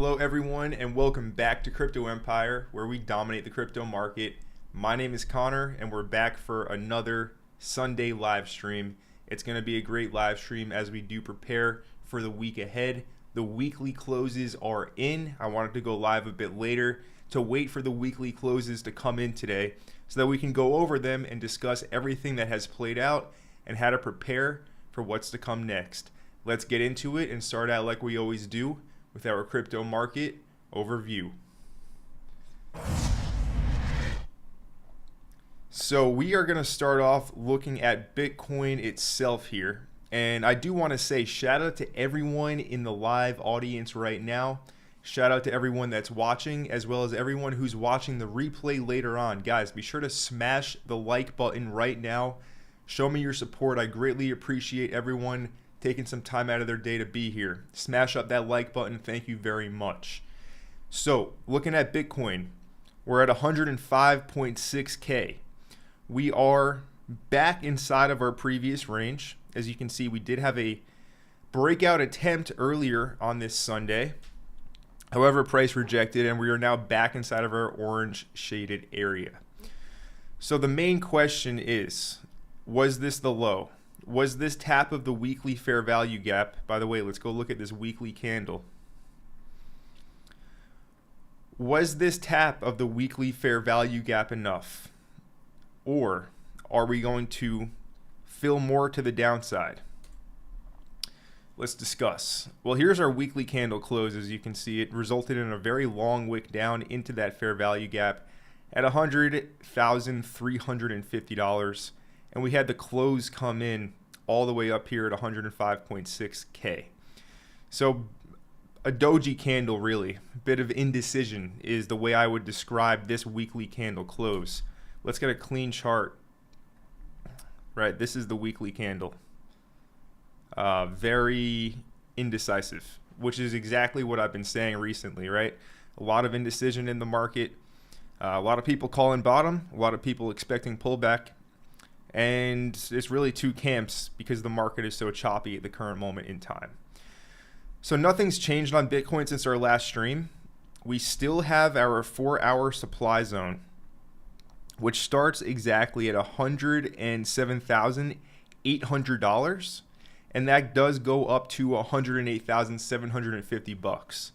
Hello everyone and welcome back to Crypto Empire, where we dominate the crypto market. My name is Connor and we're back for another Sunday live stream. It's going to be a great live stream as we do prepare for the week ahead. The weekly closes are in. I wanted to go live a bit later to wait for the weekly closes to come in today so that we can go over them and discuss everything that has played out and how to prepare for what's to come next. Let's get into it and start out like we always do with our crypto market overview. So we are going to start off looking at Bitcoin itself here. And I do want to say shout out to everyone in the live audience right now. Shout out to everyone that's watching, as well as everyone who's watching the replay later on. Guys, be sure to smash the like button right now. Show me your support. I greatly appreciate everyone taking some time out of their day to be here. Smash up that like button. Thank you very much. So looking at Bitcoin, we're at 105.6K. We are back inside of our previous range. As you can see, we did have a breakout attempt earlier on this Sunday. However, price rejected, and we are now back inside of our orange shaded area. So the main question is, was this the low? Was this tap of the weekly fair value gap? By the way, let's go look at this weekly candle. Was this tap of the weekly fair value gap enough? Or are we going to fill more to the downside? Let's discuss. Well, here's our weekly candle close. As you can see, it resulted in a very long wick down into that fair value gap at $100,350. And we had the close come in all the way up here at 105.6K. So a doji candle, really. A bit of indecision is the way I would describe this weekly candle close. Let's get a clean chart. Right, this is the weekly candle. Very indecisive, which is exactly what I've been saying recently, right? A lot of indecision in the market. A lot of people calling bottom. A lot of people expecting pullback. And it's really two camps because the market is so choppy at the current moment in time. So nothing's changed on Bitcoin since our last stream. We still have our 4-hour supply zone, which starts exactly at $107,800, and that does go up to $108,750.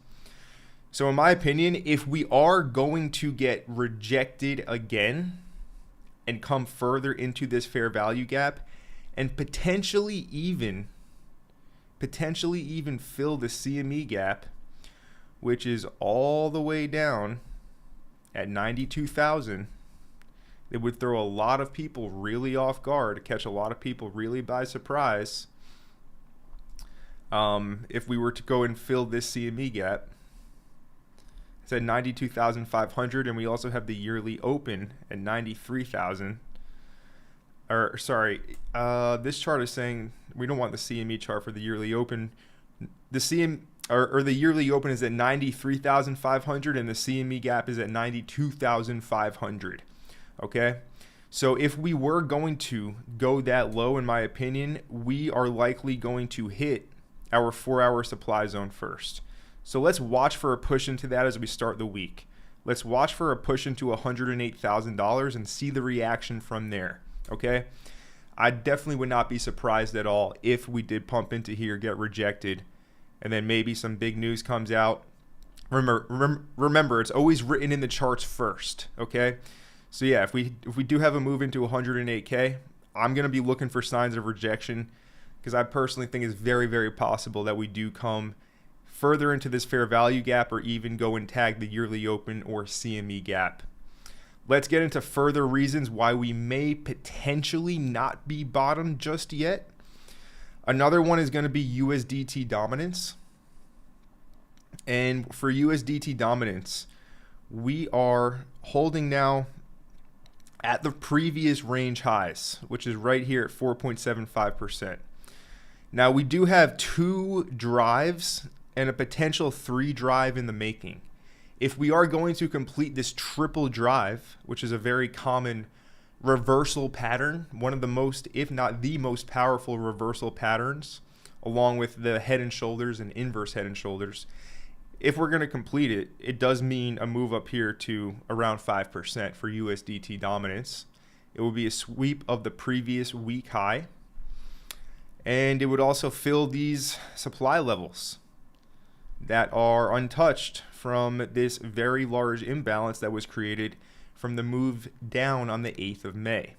So in my opinion, if we are going to get rejected again and come further into this fair value gap and potentially even fill the CME gap, which is all the way down at 92,000, it would throw a lot of people really off guard, catch a lot of people really by surprise if we were to go and fill this CME gap. It's at 92,500, and we also have the yearly open at 93,000. Or sorry, this chart is saying we don't want the CME chart for the yearly open. The the yearly open is at 93,500, and the CME gap is at 92,500. Okay, so if we were going to go that low, in my opinion, we are likely going to hit our 4-hour supply zone first. So let's watch for a push into that as we start the week. Let's watch for a push into $108,000 and see the reaction from there. Okay, I definitely would not be surprised at all if we did pump into here, get rejected, and then maybe some big news comes out. Remember, it's always written in the charts first. Okay, so yeah, if we do have a move into 108K, I'm gonna be looking for signs of rejection, because I personally think it's very, very possible that we do come further into this fair value gap or even go and tag the yearly open or CME gap. Let's get into further reasons why we may potentially not be bottom just yet. Another one is going to be USDT dominance. And for USDT dominance, we are holding now at the previous range highs, which is right here at 4.75%. Now we do have 2 drives and a potential 3 drive in the making. If we are going to complete this triple drive, which is a very common reversal pattern, one of the most, if not the most powerful reversal patterns, along with the head and shoulders and inverse head and shoulders, if we're going to complete it, it does mean a move up here to around 5% for USDT dominance. It will be a sweep of the previous week high. And it would also fill these supply levels that are untouched from this very large imbalance that was created from the move down on the 8th of May.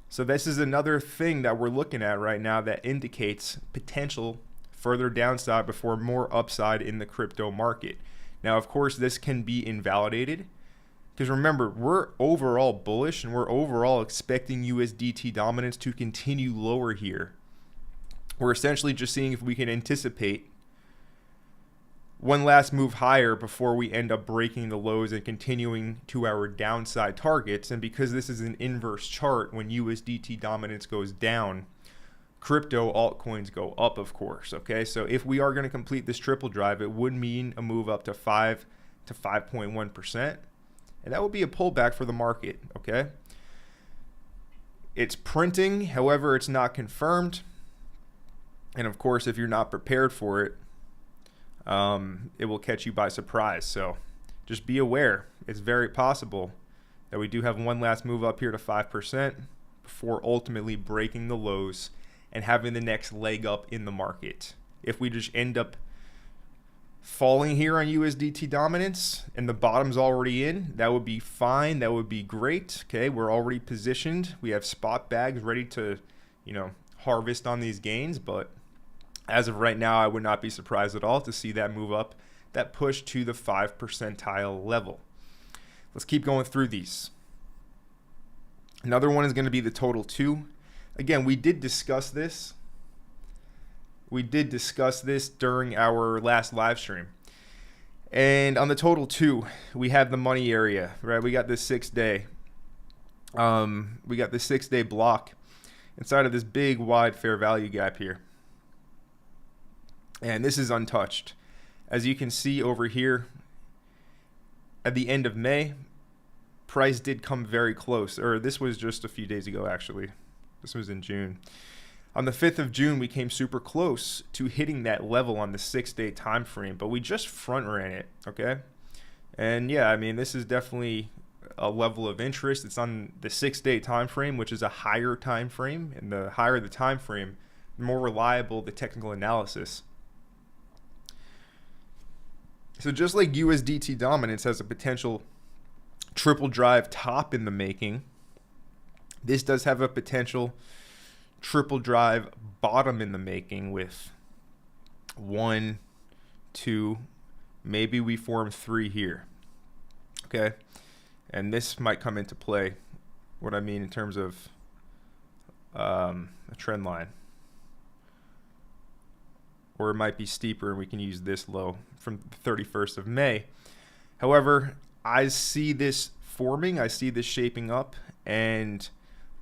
So this is another thing that we're looking at right now that indicates potential further downside before more upside in the crypto market. Now, of course, this can be invalidated because remember, we're overall bullish and we're overall expecting USDT dominance to continue lower here. We're essentially just seeing if we can anticipate one last move higher before we end up breaking the lows and continuing to our downside targets. And because this is an inverse chart, when USDT dominance goes down, crypto altcoins go up, of course. Okay, so if we are going to complete this triple drive, it would mean a move up to 5 to 5.1%, and that would be a pullback for the market. Okay, it's printing, however, it's not confirmed, and of course, if you're not prepared for it, it will catch you by surprise. So just be aware. It's very possible that we do have one last move up here to 5% before ultimately breaking the lows and having the next leg up in the market. If we just end up falling here on USDT dominance and the bottom's already in, that would be fine. That would be great. Okay, we're already positioned. We have spot bags ready to, harvest on these gains. But as of right now, I would not be surprised at all to see that move up, that push to the 5 percentile level. Let's keep going through these. Another one is going to be the total 2. Again, we did discuss this. We did discuss this during our last live stream. And on the total 2, we have the money area, right? We got this 6-day. We got this 6-day block inside of this big wide fair value gap here. And this is untouched. As you can see over here, at the end of May, price did come very close. Or this was just a few days ago, actually. This was in June. On the 5th of June, we came super close to hitting that level on the 6-day time frame, but we just front ran it, okay? And yeah, I mean, this is definitely a level of interest. It's on the 6-day time frame, which is a higher time frame, and the higher the time frame, the more reliable the technical analysis. So just like USDT dominance has a potential triple drive top in the making, this does have a potential triple drive bottom in the making with 1, 2, maybe we form 3 here. Okay, and this might come into play. What I mean in terms of a trend line, or it might be steeper, and we can use this low from the 31st of May. However, I see this forming. I see this shaping up, and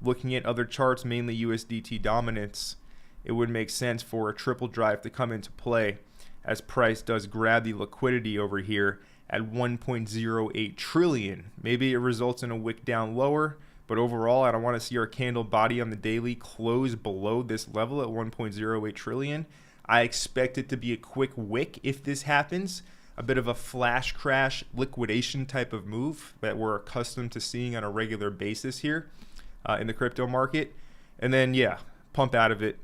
looking at other charts, mainly USDT dominance, it would make sense for a triple drive to come into play as price does grab the liquidity over here at 1.08 trillion. Maybe it results in a wick down lower, but overall, I don't want to see our candle body on the daily close below this level at 1.08 trillion. I expect it to be a quick wick if this happens, a bit of a flash crash liquidation type of move that we're accustomed to seeing on a regular basis here in the crypto market. And then, yeah, pump out of it,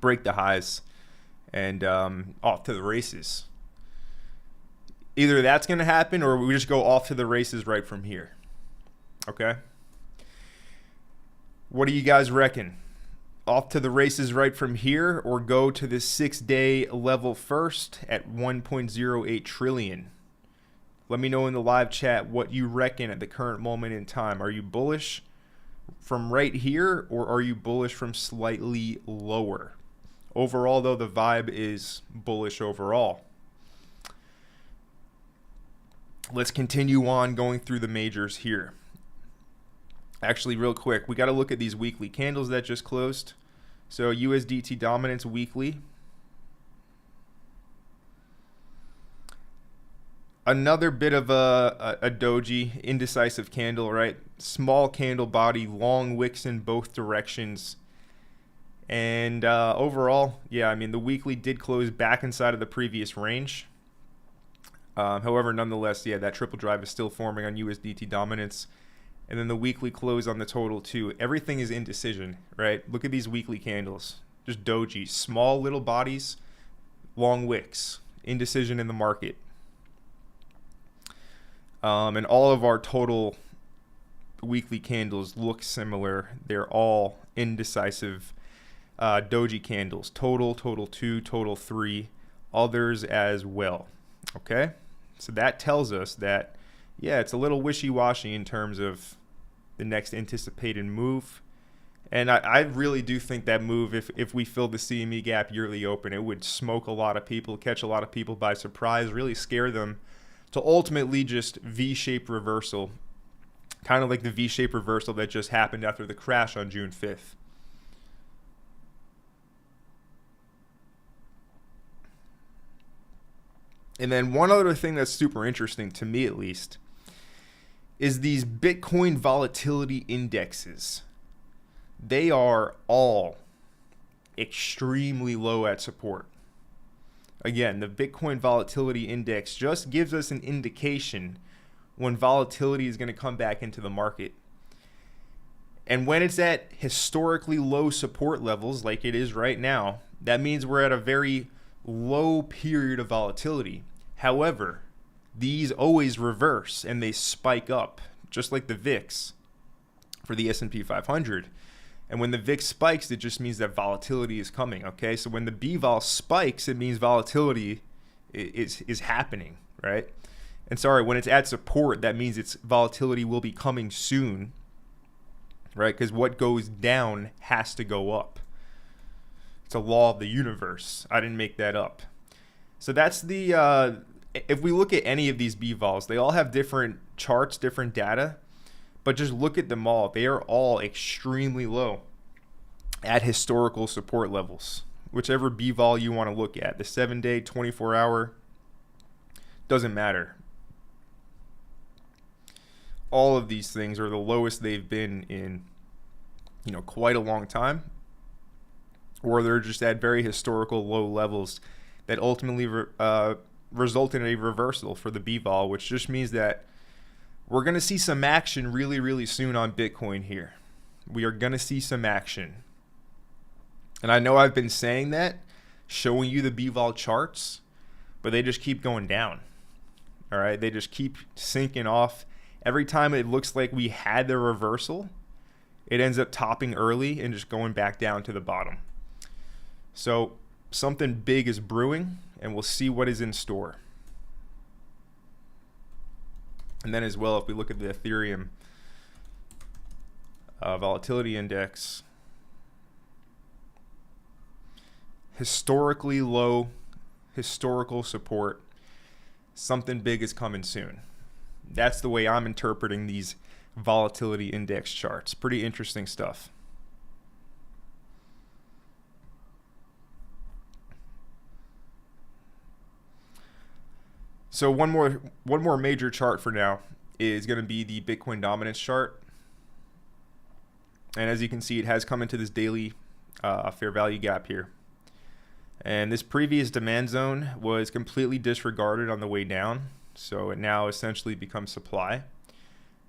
break the highs, and off to the races. Either that's going to happen or we just go off to the races right from here. Okay? What do you guys reckon? Off to the races right from here, or go to the 6-day level first at 1.08 trillion? Let me know in the live chat what you reckon at the current moment in time. Are you bullish from right here, or are you bullish from slightly lower? Overall, though, the vibe is bullish overall. Let's continue on going through the majors here. Actually, real quick, we got to look at these weekly candles that just closed. So USDT dominance weekly. Another bit of a doji, indecisive candle, right? Small candle body, long wicks in both directions. And overall, yeah, I mean, the weekly did close back inside of the previous range. However, nonetheless, yeah, that triple drive is still forming on USDT dominance. And then the weekly close on the total too. Everything is indecision, right? Look at these weekly candles. Just doji, small little bodies, long wicks, indecision in the market. And all of our total weekly candles look similar. They're all indecisive doji candles. Total 2, total 3, others as well. Okay? So that tells us that, yeah, it's a little wishy-washy in terms of the next anticipated move. And I really do think that move, if we fill the CME gap yearly open, it would smoke a lot of people, catch a lot of people by surprise, really scare them to ultimately just V-shaped reversal, kind of like the V-shaped reversal that just happened after the crash on June 5th. And then one other thing that's super interesting, to me at least, is these Bitcoin volatility indexes. They are all extremely low at support. Again, the Bitcoin volatility index just gives us an indication when volatility is going to come back into the market. And when it's at historically low support levels, like it is right now, that means we're at a very low period of volatility. However, these always reverse and they spike up, just like the VIX for the S&P 500. And when the VIX spikes, it just means that volatility is coming, okay? So when the BVOL spikes, it means volatility is happening, right? And sorry, when it's at support, that means its volatility will be coming soon, right? Because what goes down has to go up. It's a law of the universe. I didn't make that up. So that's the, if we look at any of these BVOLs, they all have different charts, different data, but just look at them all. They are all extremely low at historical support levels. Whichever BVOL you want to look at, the 7-day, 24-hour, doesn't matter. All of these things are the lowest they've been in, quite a long time, or they're just at very historical low levels that ultimately result in a reversal for the BVOL, which just means that we're going to see some action really, really soon on Bitcoin here. We are going to see some action. And I know I've been saying that, showing you the BVOL charts, but they just keep going down. All right, they just keep sinking off. Every time it looks like we had the reversal, it ends up topping early and just going back down to the bottom. So something big is brewing, and we'll see what is in store. And then as well, if we look at the Ethereum volatility index, historically low, historical support, something big is coming soon. That's the way I'm interpreting these volatility index charts. Pretty interesting stuff. So one more major chart for now is going to be the Bitcoin dominance chart. And as you can see, it has come into this daily fair value gap here. And this previous demand zone was completely disregarded on the way down. So it now essentially becomes supply.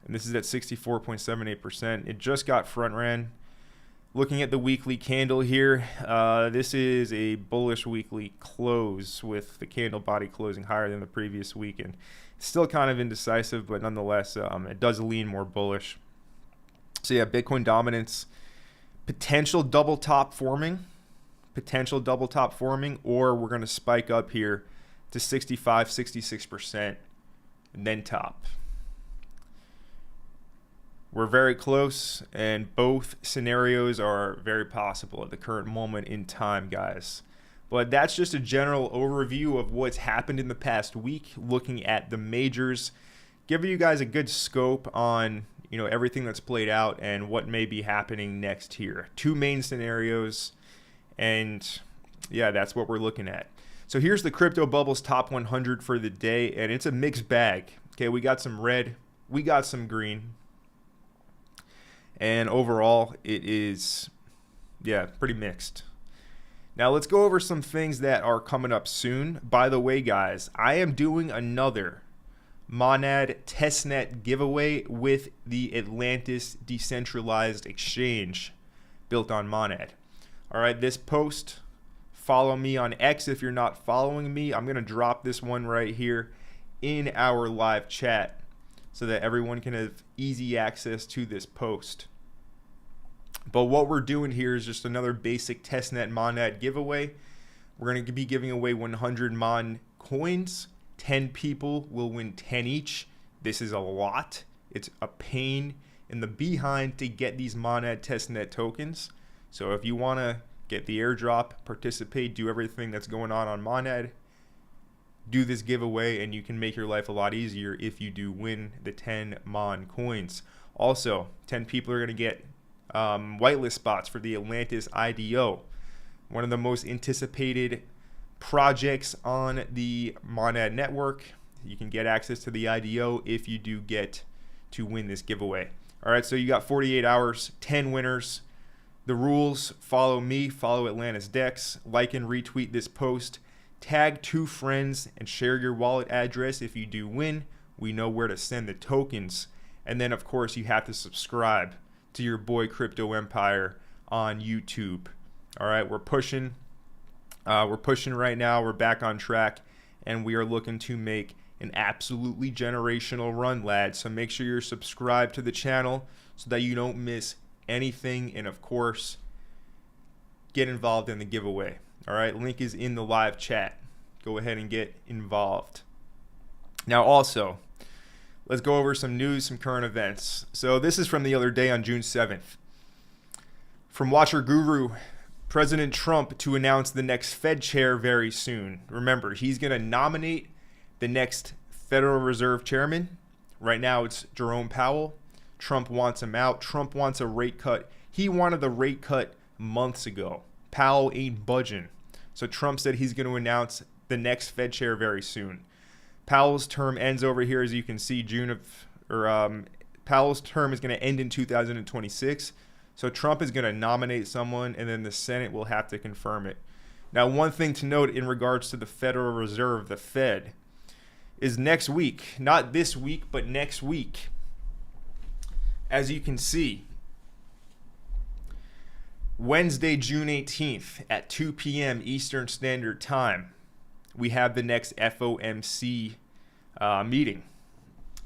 And this is at 64.78%. It just got front ran. Looking at the weekly candle here, this is a bullish weekly close with the candle body closing higher than the previous week. And still kind of indecisive, but nonetheless, it does lean more bullish. So yeah, Bitcoin dominance, potential double top forming, or we're going to spike up here to 65, 66% and then top. We're very close, and both scenarios are very possible at the current moment in time, guys. But that's just a general overview of what's happened in the past week, looking at the majors, giving you guys a good scope on everything that's played out and what may be happening next here. Two main scenarios, and yeah, that's what we're looking at. So here's the Crypto Bubbles Top 100 for the day, and it's a mixed bag. Okay, we got some red, we got some green. And overall, it is, pretty mixed. Now let's go over some things that are coming up soon. By the way, guys, I am doing another Monad testnet giveaway with the Atlantis decentralized exchange built on Monad. All right, this post, follow me on X if you're not following me. I'm going to drop this one right here in our live chat so that everyone can have easy access to this post. But what we're doing here is just another basic testnet Monad giveaway. We're going to be giving away 100 Mon coins. 10 people will win 10 each. This is a lot. It's a pain in the behind to get these Monad testnet tokens. So if you want to get the airdrop, participate, do everything that's going on Monad, do this giveaway, and you can make your life a lot easier if you do win the 10 Mon coins. Also, 10 people are going to get whitelist spots for the Atlantis IDO, one of the most anticipated projects on the Monad network. You can get access to the IDO if you do get to win this giveaway. All right, so you got 48 hours, 10 winners. The rules: follow me, follow Atlantis Dex, like and retweet this post, tag 2 friends, and share your wallet address. If you do win, we know where to send the tokens. And then, of course, you have to subscribe to your boy Crypto Empire on YouTube. All right, we're pushing right now. We're back on track, and we are looking to make an absolutely generational run, lads. So make sure you're subscribed to the channel so that you don't miss anything, and of course, get involved in the giveaway. All right, link is in the live chat. Go ahead and get involved. Now, also, let's go over some news, some current events. So this is from the other day on June 7th. From Watcher Guru, President Trump to announce the next Fed chair very soon. Remember, he's going to nominate the next Federal Reserve chairman. Right now, it's Jerome Powell. Trump wants him out. Trump wants a rate cut. He wanted the rate cut months ago. Powell ain't budging. So Trump said he's going to announce the next Fed chair very soon. Powell's term ends over here, as you can see, Powell's term is going to end in 2026. So Trump is going to nominate someone, and then the Senate will have to confirm it. Now, one thing to note in regards to the Federal Reserve, the Fed, is next week, not this week, but next week. As you can see, Wednesday, June 18th at 2 p.m. Eastern Standard Time, we have the next FOMC meeting,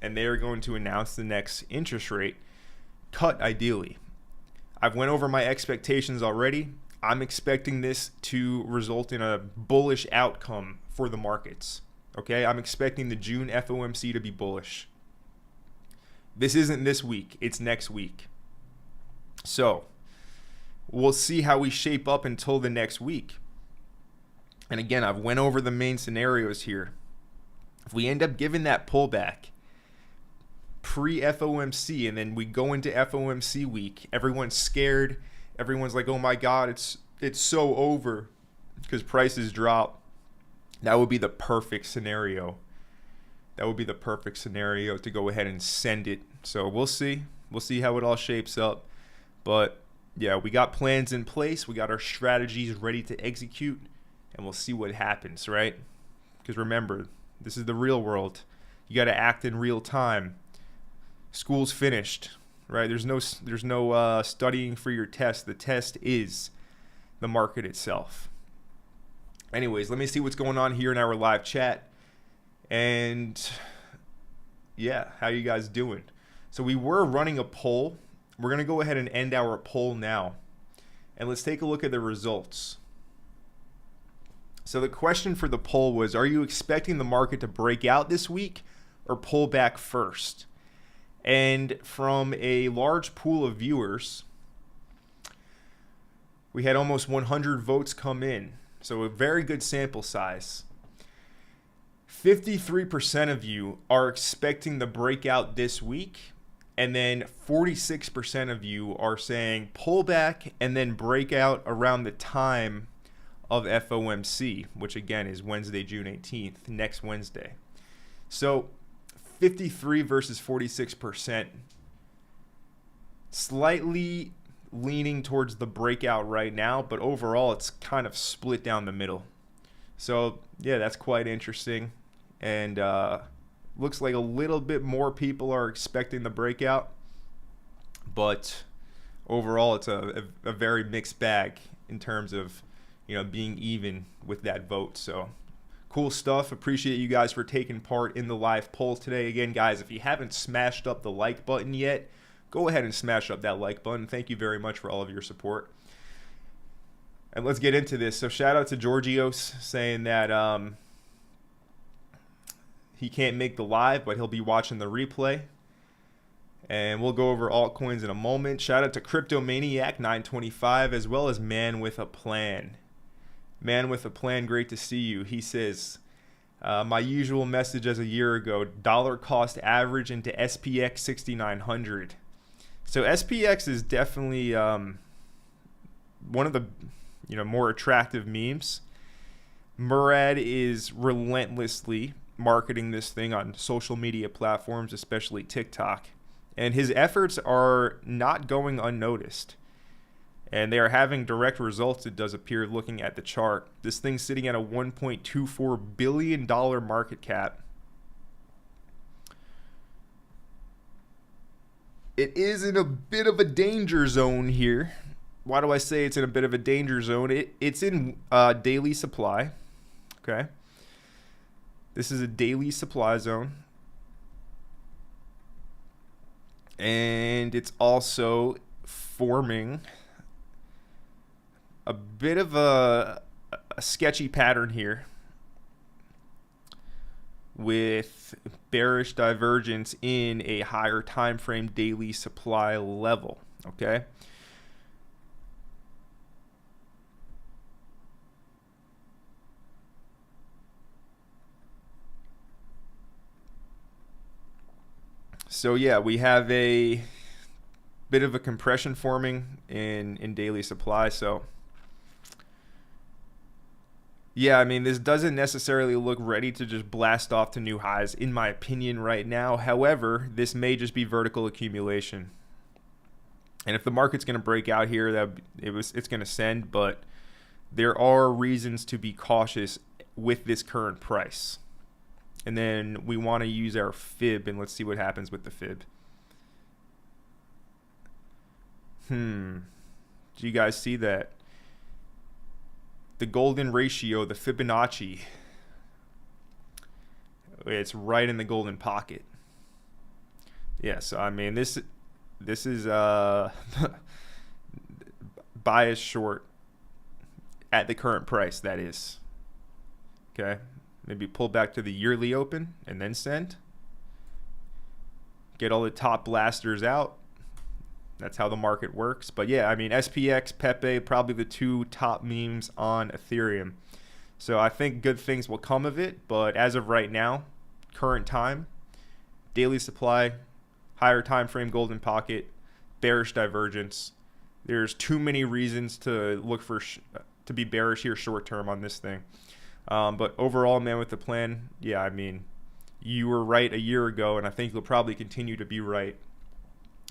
and they are going to announce the next interest rate cut, ideally. I've went over my expectations already. I'm expecting this to result in a bullish outcome for the markets. Okay, I'm expecting the June FOMC to be bullish. This isn't this week, it's next week. So we'll see how we shape up until the next week. And again, I've went over the main scenarios here. If we end up giving that pullback pre-FOMC, and then we go into FOMC week, everyone's scared. Everyone's like, oh my God, it's so over because prices drop. That would be the perfect scenario. That would be the perfect scenario to go ahead and send it. So we'll see. We'll see how it all shapes up. But yeah, we got plans in place. We got our strategies ready to execute, and we'll see what happens, right? Because remember, this is the real world. You got to act in real time. School's finished, right? There's no studying for your test. The test is the market itself. Anyways, let me see what's going on here in our live chat. And yeah, how you guys doing? So we were running a poll. We're going to go ahead and end our poll now. And let's take a look at the results. So the question for the poll was, are you expecting the market to break out this week or pull back first? And from a large pool of viewers, we had almost 100 votes come in. So a very good sample size. 53% of you are expecting the breakout this week. And then 46% of you are saying pullback and then breakout around the time of FOMC, which again is Wednesday, June 18th, next Wednesday. So 53 versus 46%. Slightly leaning towards the breakout right now, but overall it's kind of split down the middle. So yeah, that's quite interesting. And looks like a little bit more people are expecting the breakout, but overall it's a very mixed bag in terms of, you know, being even with that vote. So cool stuff. Appreciate you guys for taking part in the live poll today. Again, guys, if you haven't smashed up the like button yet, go ahead and smash up that like button. Thank you very much for all of your support. And let's get into this. So shout out to Georgios saying that he can't make the live, but he'll be watching the replay. And we'll go over altcoins in a moment. Shout out to Cryptomaniac 925, as well as Man with a Plan. Man with a Plan, great to see you. He says, my usual message as a year ago, dollar cost average into SPX 6900. So SPX is definitely one of the more attractive memes. Murad is relentlessly marketing this thing on social media platforms, especially TikTok. And his efforts are not going unnoticed. And they are having direct results, it does appear, looking at the chart. This thing's sitting at a $1.24 billion market cap. It is in a bit of a danger zone here. Why do I say it's in a bit of a danger zone? It's in daily supply. Okay. This is a daily supply zone. And it's also forming a bit of a sketchy pattern here with bearish divergence in a higher time frame daily supply level. Okay. So yeah, we have a bit of a compression forming in daily supply. So yeah, I mean, this doesn't necessarily look ready to just blast off to new highs, in my opinion, right now. However, this may just be vertical accumulation. And if the market's going to break out here, it's going to send. But there are reasons to be cautious with this current price. And then we want to use our fib, and let's see what happens with the fib. Do you guys see that? The golden ratio, the Fibonacci, it's right in the golden pocket. Yeah, so I mean, this is bias short at the current price, that is. Okay, maybe pull back to the yearly open and then send. Get all the top blasters out. That's how the market works. But yeah, I mean, SPX, Pepe, probably the two top memes on Ethereum. So I think good things will come of it. But as of right now, current time, daily supply, higher time frame golden pocket, bearish divergence. There's too many reasons to look for to be bearish here short term on this thing. But overall, Man with the Plan, yeah, I mean, you were right a year ago, and I think you'll probably continue to be right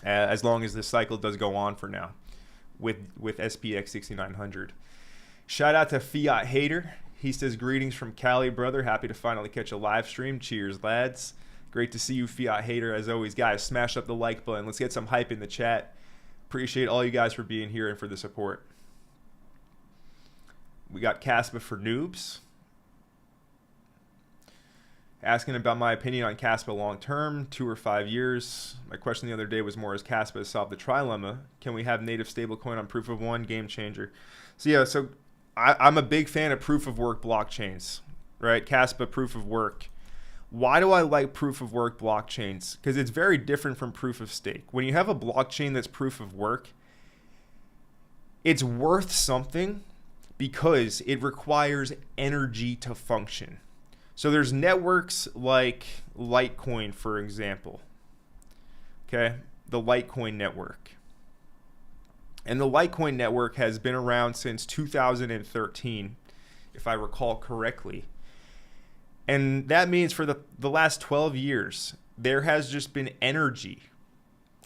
as long as this cycle does go on for now with SPX 6900. Shout out to Fiat Hater. He says, greetings from Cali, brother. Happy to finally catch a live stream. Cheers, lads. Great to see you, Fiat Hater. As always, guys, smash up the like button. Let's get some hype in the chat. Appreciate all you guys for being here and for the support. We got Caspa for noobs. Asking about my opinion on Caspa long term, 2 or 5 years. My question the other day was more, as Caspa has solved the trilemma? Can we have native stablecoin on proof of one? Game changer. So yeah, so I'm a big fan of proof of work blockchains, right? Caspa, proof of work. Why do I like proof of work blockchains? Because it's very different from proof of stake. When you have a blockchain that's proof of work, it's worth something because it requires energy to function. So there's networks like Litecoin, for example. Okay, the Litecoin network. And the Litecoin network has been around since 2013, if I recall correctly. And that means for the last 12 years, there has just been energy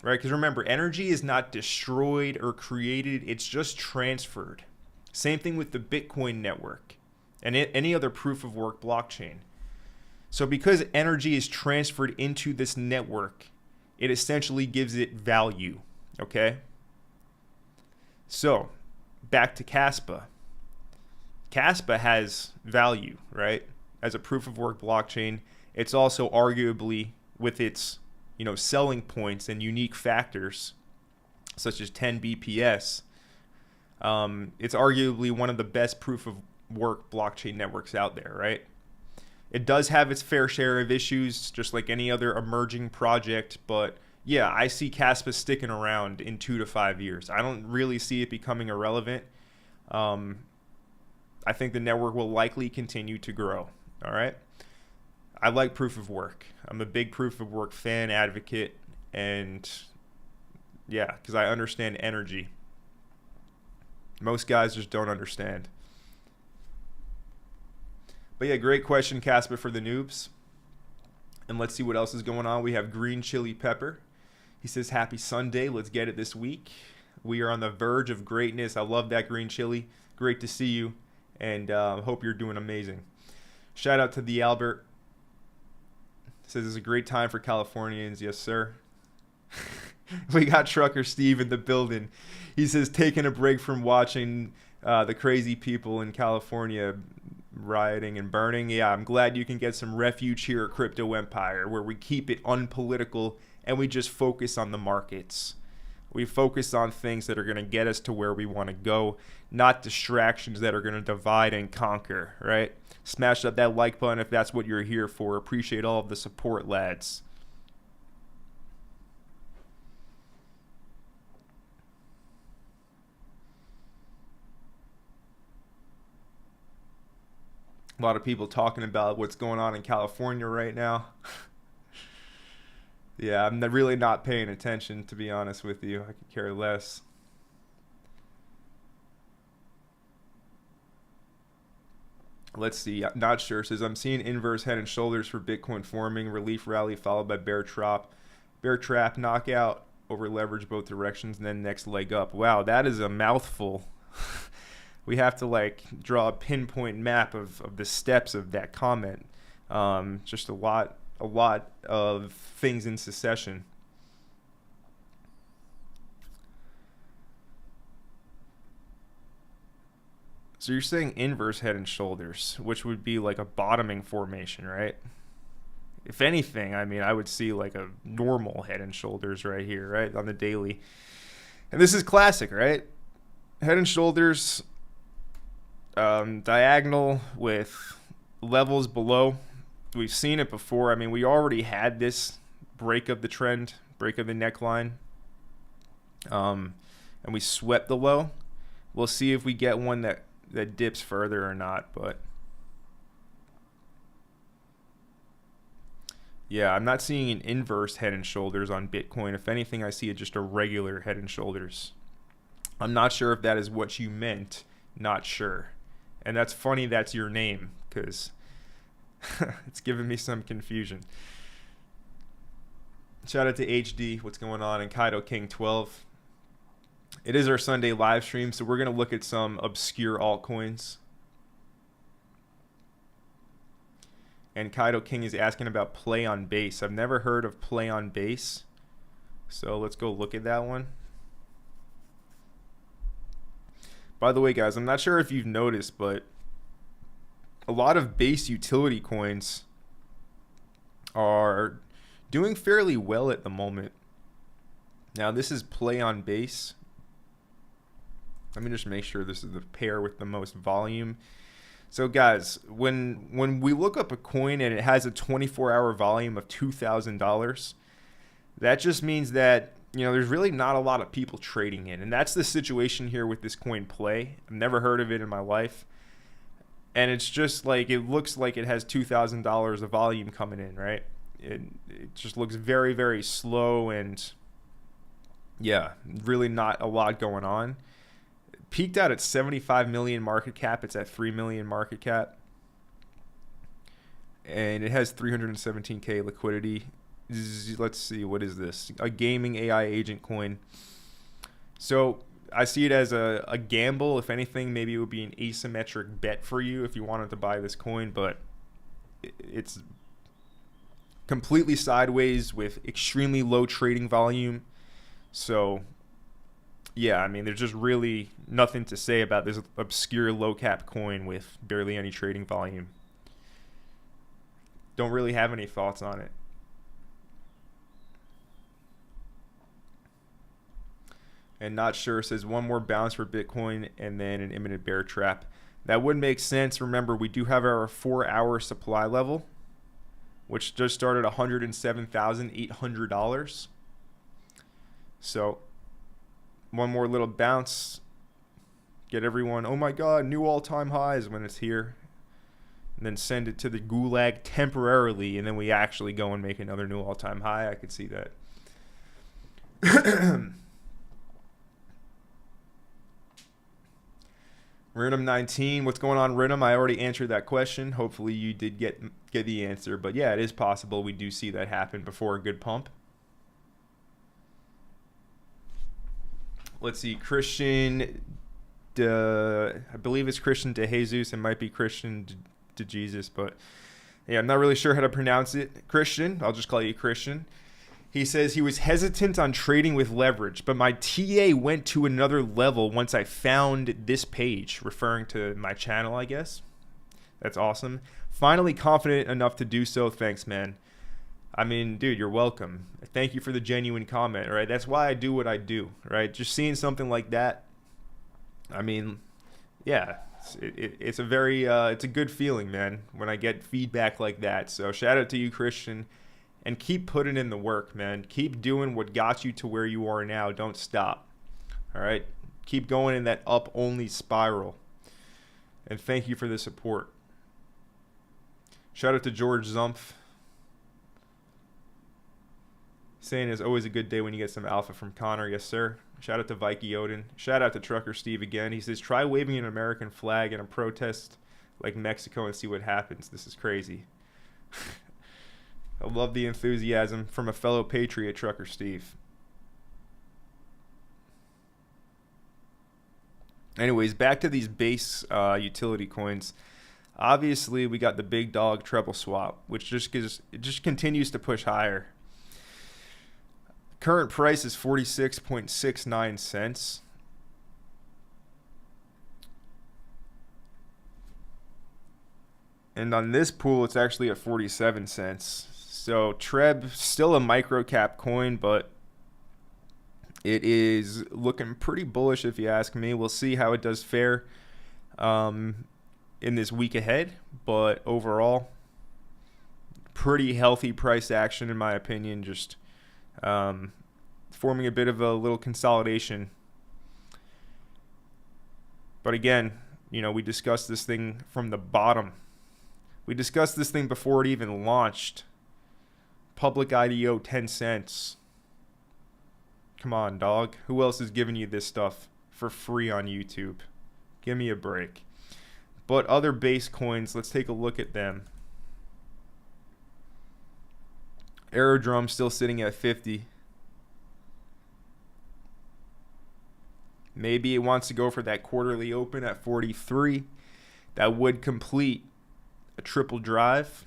right? Because remember, energy is not destroyed or created, it's just transferred. Same thing with the Bitcoin network and any other proof of work blockchain. So because energy is transferred into this network, it essentially gives it value, okay? So back to Caspa. Caspa has value, right? As a proof of work blockchain, it's also arguably, with its, selling points and unique factors, such as 10 BPS, it's arguably one of the best proof of work blockchain networks out there, right? It does have its fair share of issues, just like any other emerging project, but yeah, I see Caspa sticking around in 2 to 5 years. I don't really see it becoming irrelevant. I think the network will likely continue to grow, all right? I like proof of work. I'm a big proof of work fan, advocate, and yeah, because I understand energy. Most guys just don't understand. But yeah, great question, Caspa, for the noobs. And let's see what else is going on. We have Green Chili Pepper. He says, happy Sunday. Let's get it this week. We are on the verge of greatness. I love that, Green Chili. Great to see you. And hope you're doing amazing. Shout out to the Albert. Says it's a great time for Californians. Yes, sir. We got Trucker Steve in the building. He says, taking a break from watching the crazy people in California rioting and burning. Yeah, I'm glad you can get some refuge here at Crypto Empire, where we keep it unpolitical and we just focus on the markets. We focus on things that are going to get us to where we want to go, not distractions that are going to divide and conquer, right? Smash up that like button if that's what you're here for. Appreciate all of the support, lads. A lot of people talking about what's going on in California right now. Yeah, I'm really not paying attention, to be honest with you. I could care less. Let's see. Not sure. Says, I'm seeing inverse head and shoulders for Bitcoin forming. Relief rally followed by bear trap. Bear trap, knockout, over leverage both directions, and then next leg up. Wow, that is a mouthful. We have to draw a pinpoint map of the steps of that comment. Just a lot of things in succession. So you're saying inverse head and shoulders, which would be like a bottoming formation, right? If anything, I would see like a normal head and shoulders right here, right, on the daily. And this is classic, right? Head and shoulders, diagonal with levels below. We've seen it before. We already had this break of the trend, break of the neckline, and we swept the low. We'll see if we get one that dips further or not, but yeah, I'm not seeing an inverse head and shoulders on Bitcoin. If anything, I see just a regular head and shoulders. I'm not sure if that is what you meant. Not sure. And that's funny that's your name, because it's giving me some confusion. Shout out to HD. What's going on? And Kaido King 12. It is our Sunday live stream, so we're going to look at some obscure altcoins. And Kaido King is asking about play on base. I've never heard of play on base, so let's go look at that one. By the way, guys, I'm not sure if you've noticed, but a lot of base utility coins are doing fairly well at the moment. Now, this is play on base. Let me just make sure this is the pair with the most volume. So, guys, when we look up a coin and it has a 24-hour volume of $2,000, that just means that there's really not a lot of people trading it. And that's the situation here with this coin play. I've never heard of it in my life. And it's just it looks like it has $2,000 of volume coming in, right? It just looks very, very slow and, yeah, really not a lot going on. It peaked out at 75 million market cap. It's at 3 million market cap. And it has 317K liquidity. let's see, what is this? A gaming AI agent coin. So I see it as a gamble. If anything, maybe it would be an asymmetric bet for you if you wanted to buy this coin, but it's completely sideways with extremely low trading volume. So yeah, I mean, there's just really nothing to say about this obscure low cap coin with barely any trading volume. Don't really have any thoughts on it. And not sure says one more bounce for Bitcoin and then an imminent bear trap. That would make sense. Remember, we do have our 4-hour supply level, which just started $107,800. So one more little bounce, get everyone, oh my god, new all-time highs when it's here, and then send it to the gulag temporarily, and then we actually go and make another new all-time high. I could see that. Rhythm 19, what's going on, Rhythm? I already answered that question. Hopefully you did get the answer, but yeah, it is possible we do see that happen before a good pump. Let's see, Christian, I believe it's Christian de Jesus. It might be Christian de Jesus, but yeah, I'm not really sure how to pronounce it. Christian, I'll just call you Christian. He says he was hesitant on trading with leverage, but my TA went to another level once I found this page, referring to my channel, I guess. That's awesome. Finally confident enough to do so. Thanks, man. I mean, dude, you're welcome. Thank you for the genuine comment, right? That's why I do what I do, right? Just seeing something like that, I mean, yeah, it's a very, it's a good feeling, man, when I get feedback like that. So shout out to you, Christian, and keep putting in the work, man. Keep doing what got you to where you are now. Don't stop, all right? Keep going in that up-only spiral. And thank you for the support. Shout out to George Zumpf, saying it's always a good day when you get some alpha from Connor. Yes, sir. Shout out to Vikey Odin. Shout out to Trucker Steve again. He says, try waving an American flag in a protest like Mexico and see what happens. This is crazy. I love the enthusiasm from a fellow patriot, Trucker Steve. Anyways, back to these base utility coins. Obviously, we got the big dog treble swap, which just continues to push higher. Current price is 46.69 cents. And on this pool, it's actually at 47 cents. So Treb, still a micro cap coin, but it is looking pretty bullish if you ask me. We'll see how it does fare in this week ahead. But overall, pretty healthy price action in my opinion. Just forming a bit of a little consolidation. But again, you know, we discussed this thing from the bottom. We discussed this thing before it even launched. Public IDO 10 cents. Come on, dog. Who else is giving you this stuff for free on YouTube? Give me a break. But other base coins, let's take a look at them. Aerodrome still sitting at 50. Maybe it wants to go for that quarterly open at 43. That would complete a triple drive.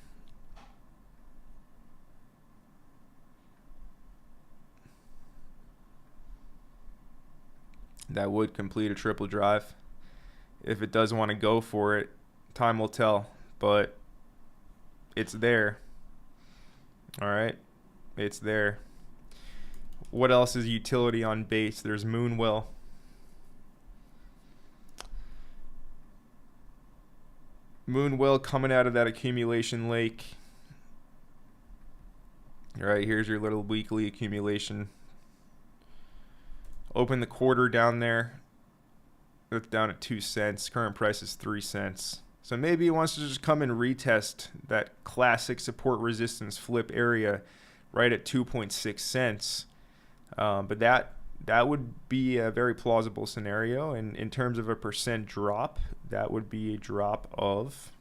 That would complete a triple drive. If it does want to go for it, time will tell. But it's there. All right. It's there. What else is utility on base? There's Moonwell. Moonwell coming out of that accumulation lake. All right, here's your little weekly accumulation. Open the quarter down there. It's down at 2 cents. Current price is 3 cents. So maybe it wants to just come and retest that classic support resistance flip area right at 2.6 cents. But that would be a very plausible scenario. And in terms of a percent drop, that would be a drop of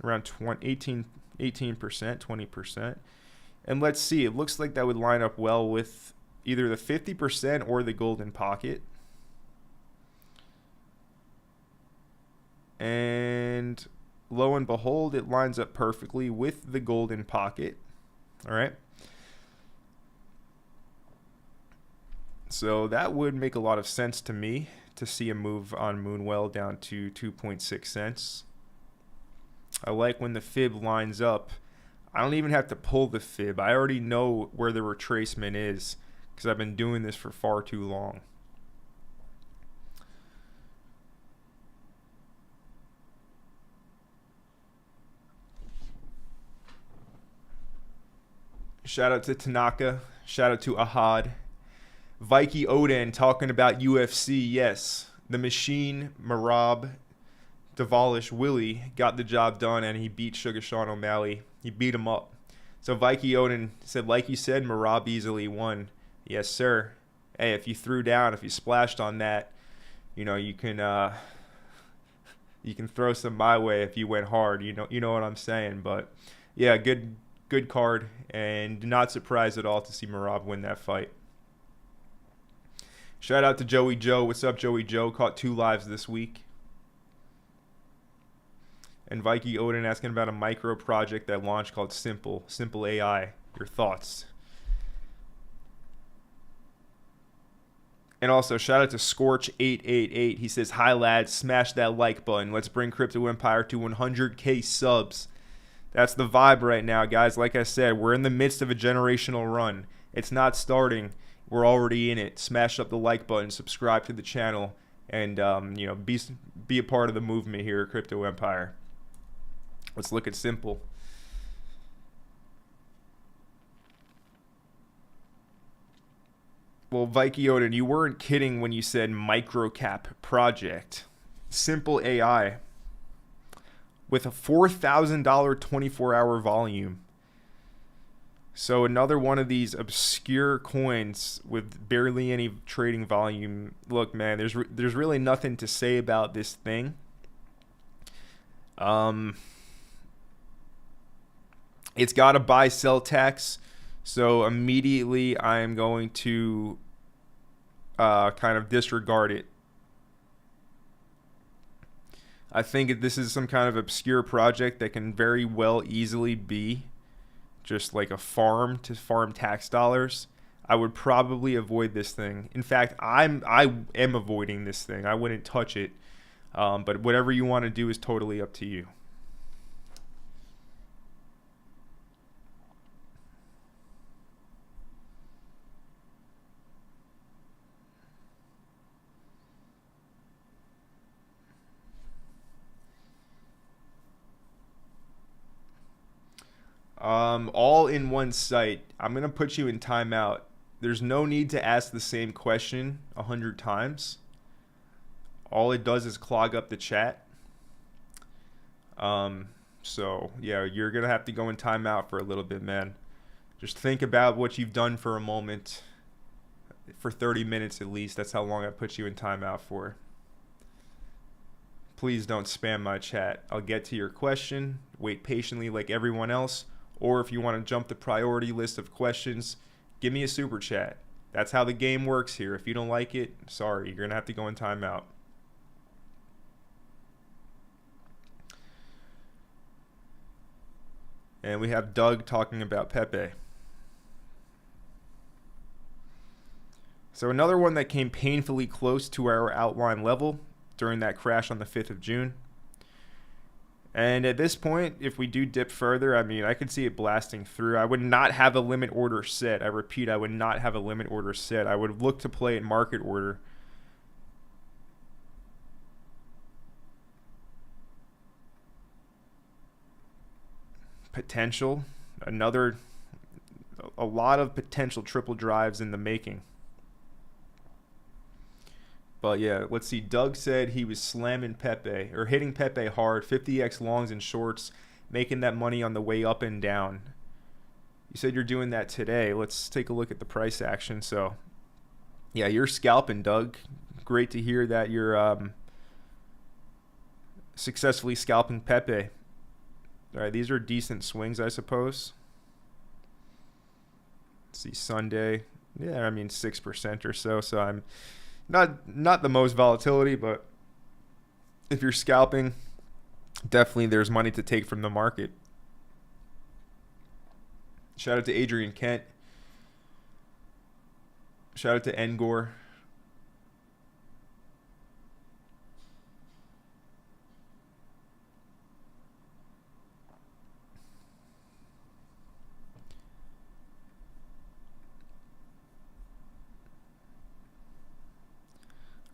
around 18, 18%, 20%. And let's see, it looks like that would line up well with either the 50% or the golden pocket. And lo and behold, it lines up perfectly with the golden pocket. All right. So that would make a lot of sense to me to see a move on Moonwell down to 2.6 cents. I like when the fib lines up. I don't even have to pull the fib. I already know where the retracement is because I've been doing this for far too long. Shout out to Tanaka. Shout out to Ahad. Vikey Oden talking about UFC. Yes, the machine, Marab, Devolish Willie got the job done and he beat Sugar Sean O'Malley. He beat him up. So Vikey Oden said, like you said, Marab easily won. Yes, sir. Hey, if you threw down, if you splashed on that, you know, you can throw some my way if you went hard. You know what I'm saying. But yeah, good card, and not surprised at all to see Marab win that fight. Shout out to Joey Joe. What's up, Joey Joe? Caught 2 lives this week. And Vikey Odin asking about a micro project that launched called Simple AI. Your thoughts? And also, shout out to Scorch888. He says, hi, lads. Smash that like button. Let's bring Crypto Empire to 100K subs. That's the vibe right now, guys. Like I said, we're in the midst of a generational run. It's not starting. We're already in it. Smash up the like button, subscribe to the channel, and be a part of the movement here at Crypto Empire. Let's look at Simple. Well, Vikey Odin, you weren't kidding when you said microcap project. Simple AI with a $4,000 24-hour volume. So another one of these obscure coins with barely any trading volume. Look, man, there's really nothing to say about this thing. It's got a buy-sell tax, so immediately I am going to kind of disregard it. I think this is some kind of obscure project that can very well easily be just like a farm to farm tax dollars. I would probably avoid this thing. In fact, I am avoiding this thing. I wouldn't touch it. But whatever you want to do is totally up to you. All in one site. I'm going to put you in timeout. There's no need to ask the same question 100 times. All it does is clog up the chat. So, yeah, you're going to have to go in timeout for a little bit, man. Just think about what you've done for a moment. For 30 minutes at least. That's how long I put you in timeout for. Please don't spam my chat. I'll get to your question. Wait patiently like everyone else. Or if you want to jump the priority list of questions, give me a super chat. That's how the game works here. If you don't like it, sorry, you're going to have to go in timeout. And we have Doug talking about Pepe. So another one that came painfully close to our outline level during that crash on the 5th of June. And at this point, if we do dip further, I mean, I could see it blasting through. I would not have a limit order set. I repeat, I would not have a limit order set. I would look to play in market order. Potential. A lot of potential triple drives in the making. But yeah, let's see. Doug said he was slamming Pepe, or hitting Pepe hard, 50x longs and shorts, making that money on the way up and down. You said you're doing that today. Let's take a look at the price action. So, yeah, you're scalping, Doug. Great to hear that you're successfully scalping Pepe. All right, these are decent swings, I suppose. Let's see, Sunday. Yeah, I mean 6% or so. So I'm not the most volatility, but if you're scalping, definitely there's money to take from the market. Shout out to Adrian Kent. Shout out to Engor.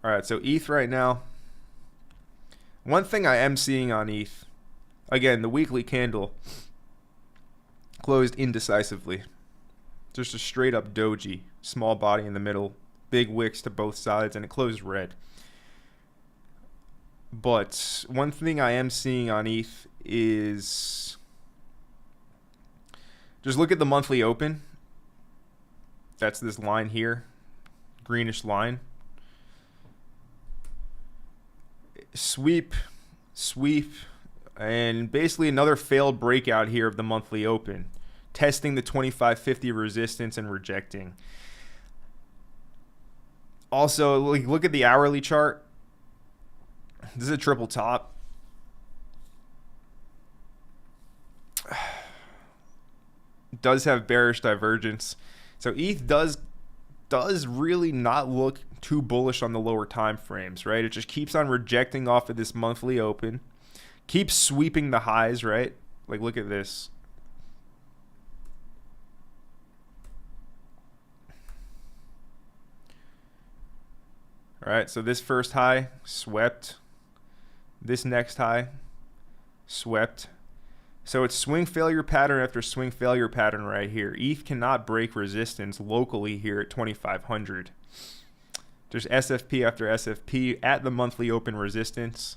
All right, so ETH right now. One thing I am seeing on ETH, again, the weekly candle closed indecisively. Just a straight up doji, small body in the middle, big wicks to both sides, and it closed red. But one thing I am seeing on ETH is just look at the monthly open. That's this line here, greenish line. Sweep, and basically another failed breakout here of the monthly open, testing the 2550 resistance and rejecting. Also, look at the hourly chart. This is a triple top. Does have bearish divergence. So ETH does really not look too bullish on the lower time frames, right? It just keeps on rejecting off of this monthly open, keeps sweeping the highs, right? Like, look at this. All right, so this first high swept. This next high swept. So it's swing failure pattern after swing failure pattern right here. ETH cannot break resistance locally here at 2,500. There's SFP after SFP at the monthly open resistance.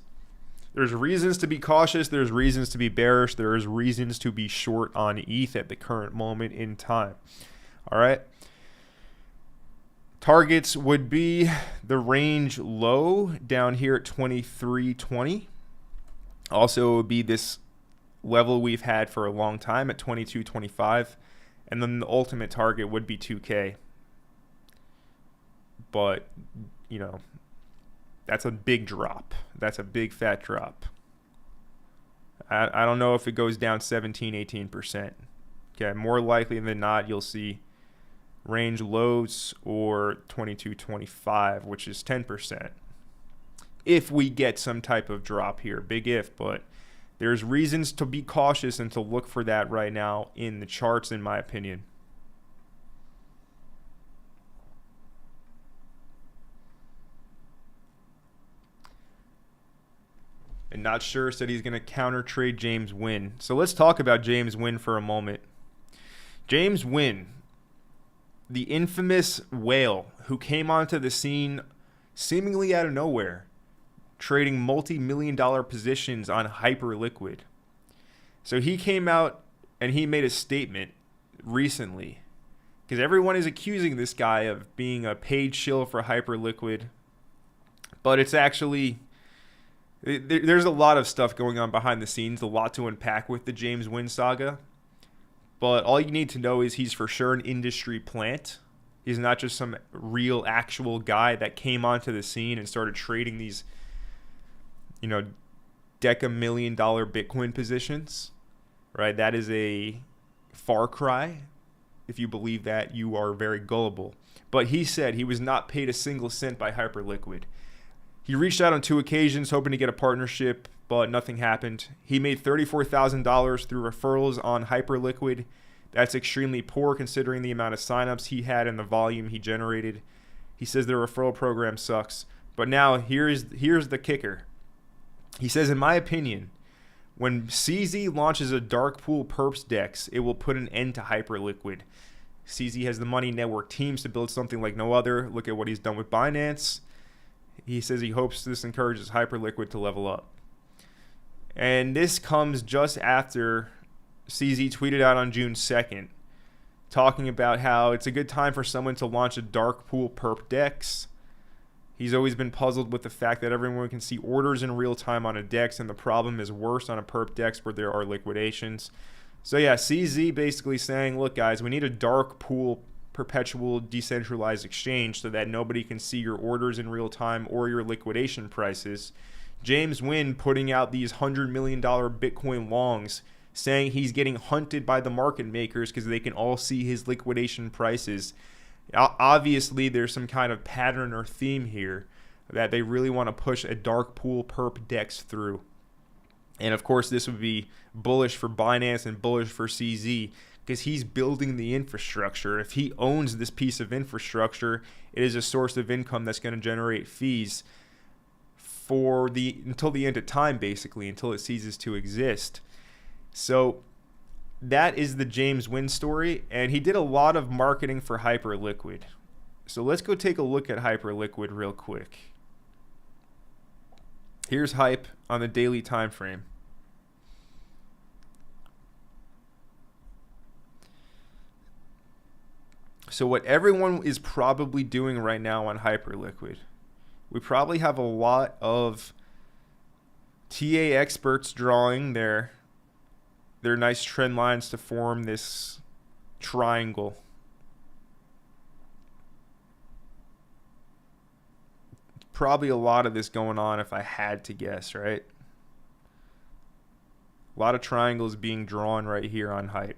There's reasons to be cautious. There's reasons to be bearish. There's reasons to be short on ETH at the current moment in time. All right. Targets would be the range low down here at 23.20. Also, it would be this level we've had for a long time at 22.25, and then the ultimate target would be 2K. But, you know, that's a big drop. That's a big fat drop. I don't know if it goes down 17, 18%. Okay, more likely than not, you'll see range lows or 22.25, which is 10%. If we get some type of drop here, big if, but there's reasons to be cautious and to look for that right now in the charts, in my opinion. And Not Sure said he's going to counter trade James Wynn. So let's talk about James Wynn for a moment. James Wynn, the infamous whale who came onto the scene seemingly out of nowhere, trading multi-million-dollar positions on Hyperliquid. So he came out and he made a statement recently, because everyone is accusing this guy of being a paid shill for Hyperliquid, but it's actually, there's a lot of stuff going on behind the scenes, a lot to unpack with the James Wynn saga. But all you need to know is he's for sure an industry plant. He's not just some real, actual guy that came onto the scene and started trading these, you know, deca-million-dollar Bitcoin positions, right? That is a far cry. If you believe that, you are very gullible. But he said he was not paid a single cent by Hyperliquid. He reached out on 2 occasions hoping to get a partnership, but nothing happened. He made $34,000 through referrals on Hyperliquid. That's extremely poor considering the amount of signups he had and the volume he generated. He says their referral program sucks. But now here's the kicker. He says, in my opinion, when CZ launches a dark pool perps DEX, it will put an end to Hyperliquid. CZ has the money, network teams to build something like no other. Look at what he's done with Binance. He says he hopes this encourages Hyperliquid to level up. And this comes just after CZ tweeted out on June 2nd, talking about how it's a good time for someone to launch a dark pool perp DEX. He's always been puzzled with the fact that everyone can see orders in real time on a DEX, and the problem is worse on a perp DEX where there are liquidations. So yeah, CZ basically saying, look guys, we need a dark pool perpetual decentralized exchange so that nobody can see your orders in real time or your liquidation prices. James Nguyen putting out these $100 million Bitcoin longs, saying he's getting hunted by the market makers because they can all see his liquidation prices. Obviously, there's some kind of pattern or theme here that they really want to push a dark pool perp DEX through. And of course, this would be bullish for Binance and bullish for CZ because he's building the infrastructure. If he owns this piece of infrastructure, it is a source of income that's going to generate fees for until the end of time, basically, until it ceases to exist. So that is the James Nguyen story, and he did a lot of marketing for Hyperliquid. So let's go take a look at Hyperliquid real quick. Here's Hype on the daily time frame. So what everyone is probably doing right now on Hyperliquid, we probably have a lot of TA experts drawing their nice trend lines to form this triangle. Probably a lot of this going on if I had to guess, right? A lot of triangles being drawn right here on Hype.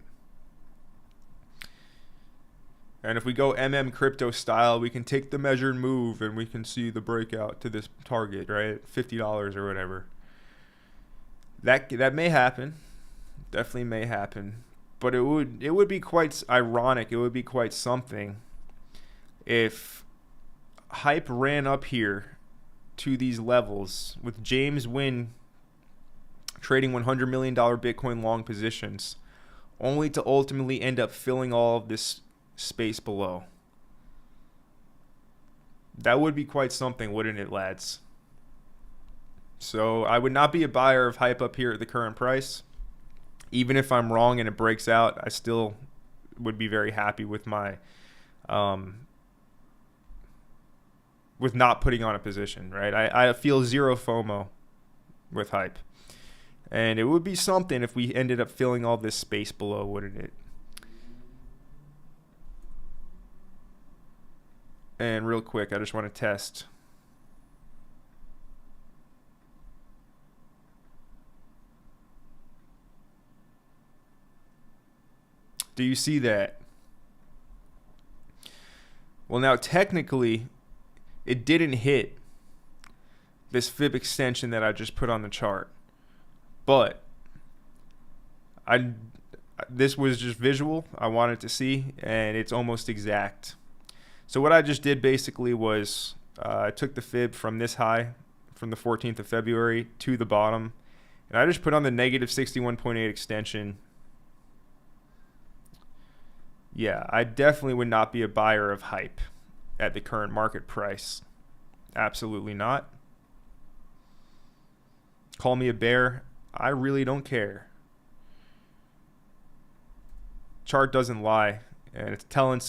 And if we go crypto style, we can take the measured move and we can see the breakout to this target, right? $50 or whatever. That may happen. Definitely may happen. But it would be quite ironic. It would be quite something if Hype ran up here to these levels with James Nguyen trading $100 million Bitcoin long positions, only to ultimately end up filling all of this space below. That would be quite something, wouldn't it, lads? So I would not be a buyer of Hype up here at the current price. Even if I'm wrong and it breaks out, I still would be very happy with my with not putting on a position, right? I feel zero FOMO with Hype. And it would be something if we ended up filling all this space below, wouldn't it? And real quick, I just want to test. Do you see that? Well, now technically, it didn't hit this fib extension that I just put on the chart. But this was just visual. I wanted to see, and it's almost exact. So what I just did basically was I took the fib from this high, from the 14th of February to the bottom, and I just put on the negative 61.8 extension. Yeah, I definitely would not be a buyer of Hype at the current market price. Absolutely not. Call me a bear. I really don't care. Chart doesn't lie, and it's telling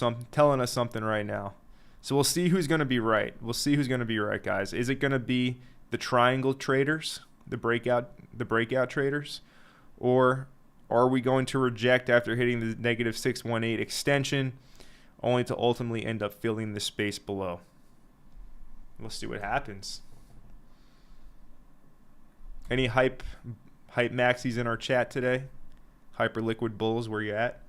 us something right now. So we'll see who's going to be right. We'll see who's going to be right, guys. Is it going to be the triangle traders, the breakout traders, or are we going to reject after hitting the negative 618 extension, only to ultimately end up filling the space below? We'll see what happens. Any hype maxis in our chat today? Hyperliquid bulls, where you at?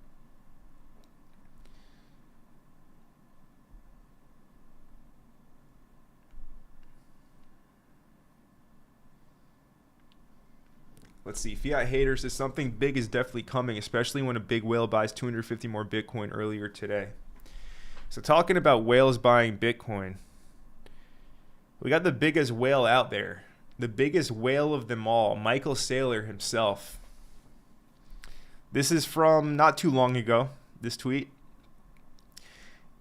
Let's see. Fiat haters says something big is definitely coming, especially when a big whale buys 250 more Bitcoin earlier today. So talking about whales buying Bitcoin, we got the biggest whale out there. The biggest whale of them all, Michael Saylor himself. This is from not too long ago, this tweet.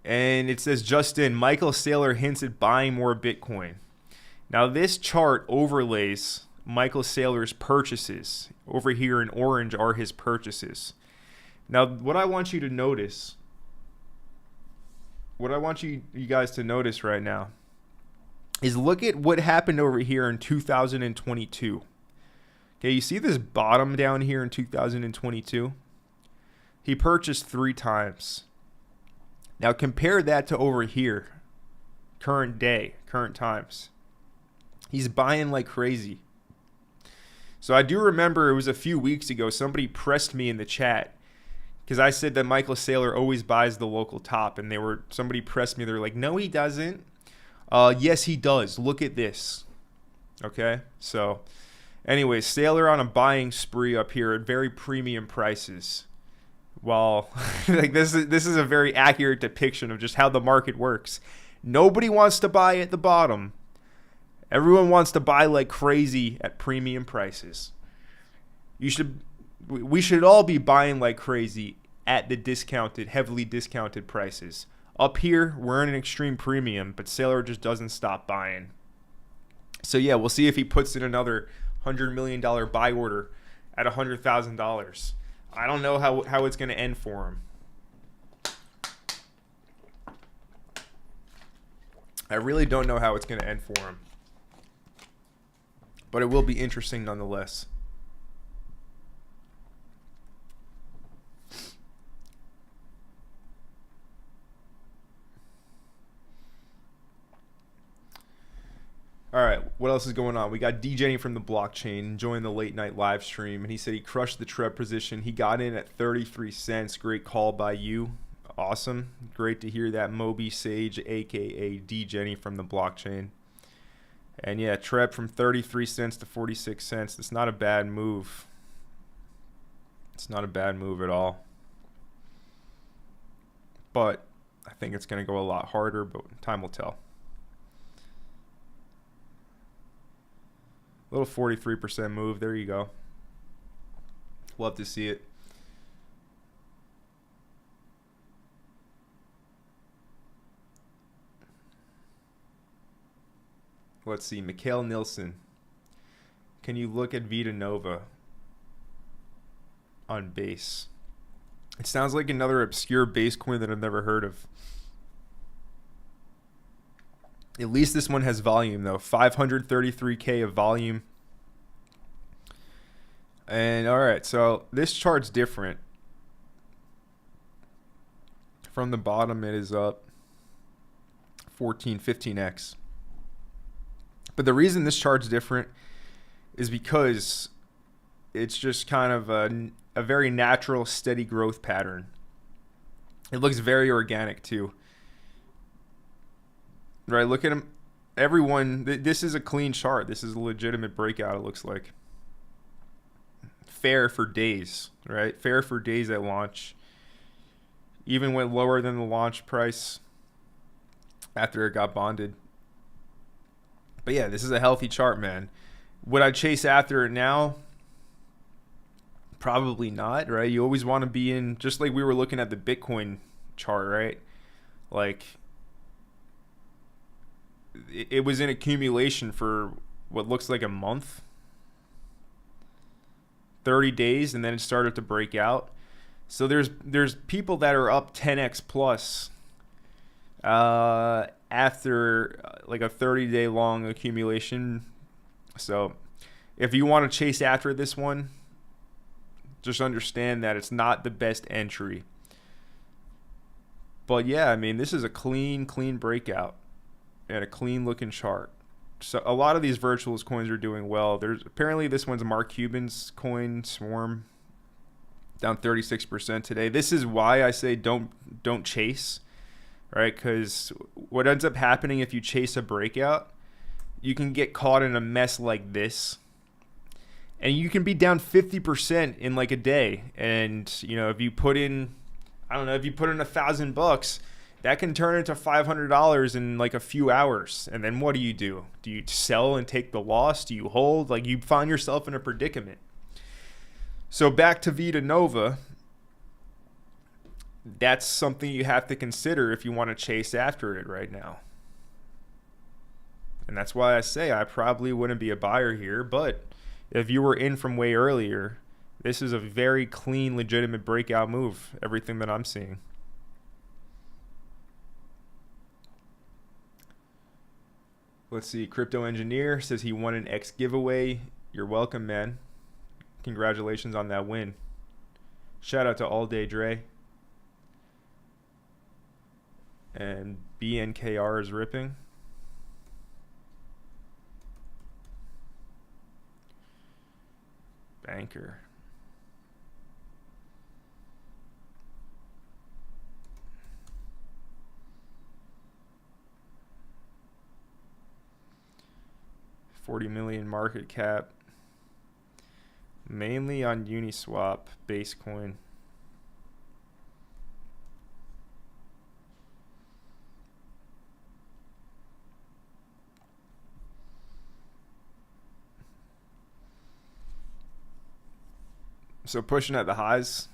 And it says, just in, Michael Saylor hints at buying more Bitcoin. Now this chart overlays Michael Saylor's purchases. Over here in orange are his purchases. Now what I want you to notice, what I want you guys to notice right now is look at what happened over here in 2022. Okay, you see this bottom down here in 2022? He purchased 3 times. Now compare that to over here, current day, current times. He's buying like crazy. So I do remember it was a few weeks ago, somebody pressed me in the chat because I said that Michael Saylor always buys the local top, and somebody pressed me. They're like, no, he doesn't. Yes, he does. Look at this. Okay, so anyways, Saylor on a buying spree up here at very premium prices. While like this is a very accurate depiction of just how the market works. Nobody wants to buy at the bottom. Everyone wants to buy like crazy at premium prices. We should all be buying like crazy at the heavily discounted prices. Up here, we're in an extreme premium, but Saylor just doesn't stop buying. So yeah, we'll see if he puts in another $100 million buy order at $100,000. I don't know how it's going to end for him. I really don't know how it's going to end for him. But it will be interesting nonetheless. All right, what else is going on? We got DJing from the blockchain, enjoying the late night live stream, and he said he crushed the TREB position. He got in at 33 cents. Great call by you. Awesome. Great to hear that, Moby Sage, aka DJing from the blockchain. And yeah, TREB from 33 cents to 46 cents. That's not a bad move. It's not a bad move at all. But I think it's going to go a lot harder, but time will tell. Little 43% move. There you go. Love to see it. Let's see. Mikhail Nilsson. Can you look at Vita Nova on base? It sounds like another obscure base coin that I've never heard of. At least this one has volume, though. 533K of volume. And all right, so this chart's different. From the bottom, it is up 15x. But the reason this chart's different is because it's just kind of a very natural, steady growth pattern. It looks very organic, too. Right, look at him. Everyone, this is a clean chart. This is a legitimate breakout, it looks like. Fair for days, right? Fair for days at launch. Even went lower than the launch price after it got bonded. But yeah, this is a healthy chart, man. Would I chase after it now? Probably not, right? You always want to be in, just like we were looking at the Bitcoin chart, right? Like, it was in accumulation for what looks like a month, 30 days, and then it started to break out. So there's people that are up 10x plus after like a 30-day long accumulation. So if you want to chase after this one, just understand that it's not the best entry. But yeah, I mean, this is a clean breakout and a clean looking chart. So a lot of these virtuals coins are doing well. There's apparently this one's Mark Cuban's coin, Swarm, down 36% today. This is why I say don't chase, right? Because what ends up happening if you chase a breakout, you can get caught in a mess like this, and you can be down 50% in like a day. And you know, if you put in, I don't know, if you put in $1,000, that can turn into $500 in like a few hours. And then what do? Do you sell and take the loss? Do you hold? Like, you find yourself in a predicament. So back to Vita Nova. That's something you have to consider if you want to chase after it right now. And that's why I say I probably wouldn't be a buyer here. But if you were in from way earlier, this is a very clean, legitimate breakout move, everything that I'm seeing. Let's see. Crypto Engineer says he won an X giveaway. You're welcome, man. Congratulations on that win. Shout out to All Day Dre. And BNKR is ripping. Banker. $40 million market cap. Mainly on Uniswap, base coin. So pushing at the highs.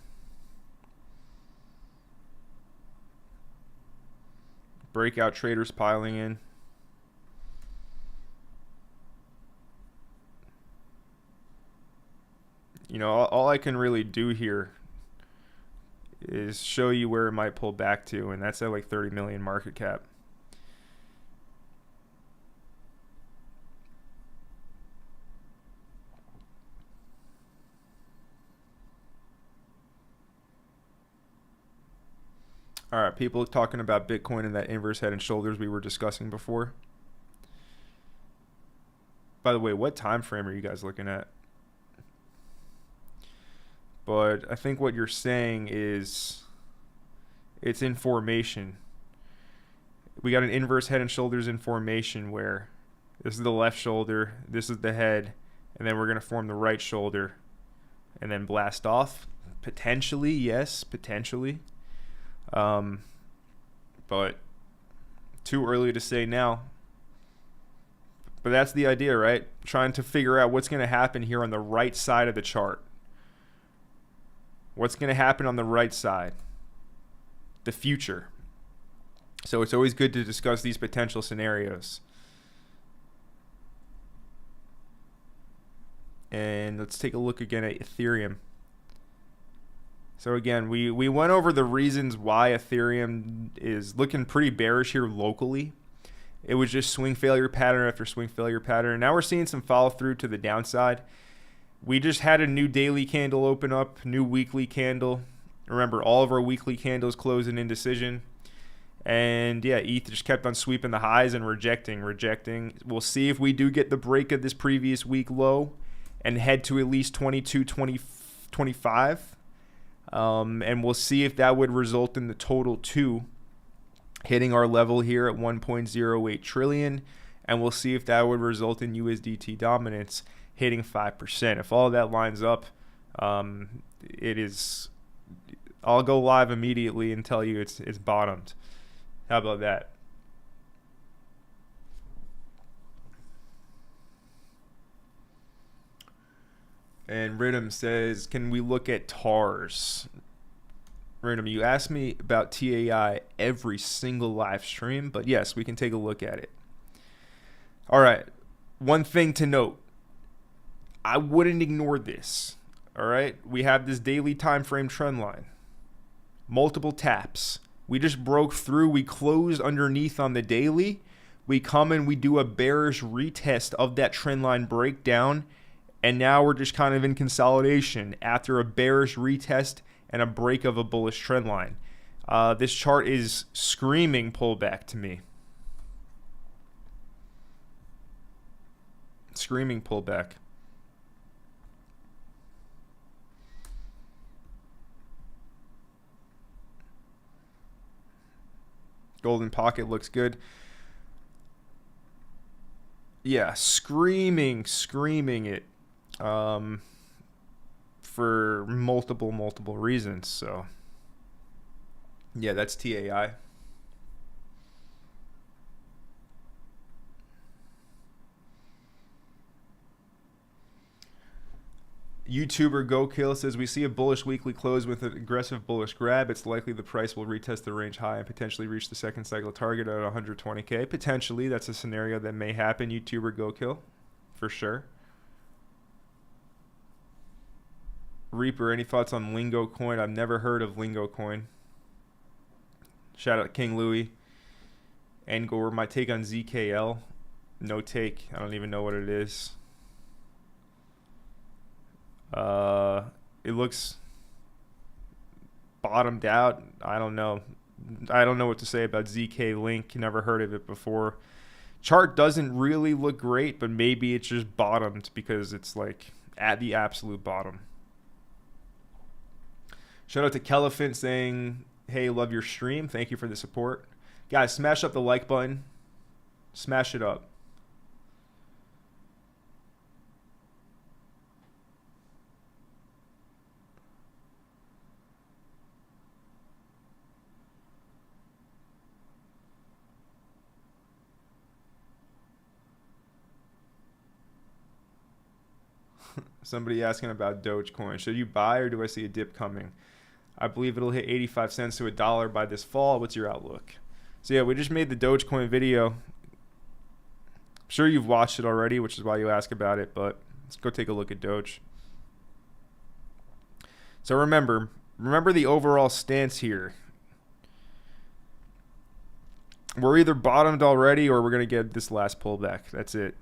Breakout traders piling in. You know, all I can really do here is show you where it might pull back to, and that's at like 30 million market cap. All right, people talking about Bitcoin and that inverse head and shoulders we were discussing before. By the way, what time frame are you guys looking at? But I think what you're saying is it's in formation. We got an inverse head and shoulders in formation where this is the left shoulder, this is the head, and then we're going to form the right shoulder and then blast off. Potentially, yes, potentially. But too early to say now. But that's the idea, right? Trying to figure out what's going to happen here on the right side of the chart. What's going to happen on the right side? The future. So it's always good to discuss these potential scenarios. And let's take a look again at Ethereum. So again, we went over the reasons why Ethereum is looking pretty bearish here locally. It was just swing failure pattern after swing failure pattern. Now we're seeing some follow through to the downside. We just had a new daily candle open up, new weekly candle. Remember, all of our weekly candles closed in indecision. And yeah, ETH just kept on sweeping the highs and rejecting. We'll see if we do get the break of this previous week low and head to at least 22, 20, 25. And we'll see if that would result in the total 2 hitting our level here at 1.08 trillion. And we'll see if that would result in USDT dominance hitting 5%. If all of that lines up, it is. I'll go live immediately and tell you it's bottomed. How about that? And Rhythm says, can we look at TARS? Rhythm, you asked me about TAI every single live stream, but yes, we can take a look at it. All right. One thing to note. I wouldn't ignore this. All right. We have this daily time frame trend line. Multiple taps. We just broke through. We closed underneath on the daily. We come and we do a bearish retest of that trend line breakdown. And now we're just kind of in consolidation after a bearish retest and a break of a bullish trend line. This chart is screaming pullback to me. Screaming pullback. Golden pocket looks good. Yeah, screaming it. For multiple reasons. So yeah, that's TAI. YouTuber Go Kill says, we see a bullish weekly close with an aggressive bullish grab. It's likely the price will retest the range high and potentially reach the second cycle target at 120K. Potentially, that's a scenario that may happen. YouTuber Go Kill, for sure. Reaper, any thoughts on Lingo Coin? I've never heard of Lingo Coin. Shout out King Louis. Angor, my take on ZKL. No take. I don't even know what it is. It looks bottomed out. I don't know. I don't know what to say about ZK Link. Never heard of it before. Chart doesn't really look great, but maybe it's just bottomed because it's like at the absolute bottom. Shout out to Kelefant saying, hey, love your stream. Thank you for the support. Guys, smash up the like button. Smash it up. Somebody asking about Dogecoin. Should you buy or do I see a dip coming? I believe it'll hit 85 cents to $1 by this fall. What's your outlook? So yeah, we just made the Dogecoin video. I'm sure you've watched it already, which is why you ask about it, but let's go take a look at Doge. So remember the overall stance here. We're either bottomed already or we're going to get this last pullback. That's it.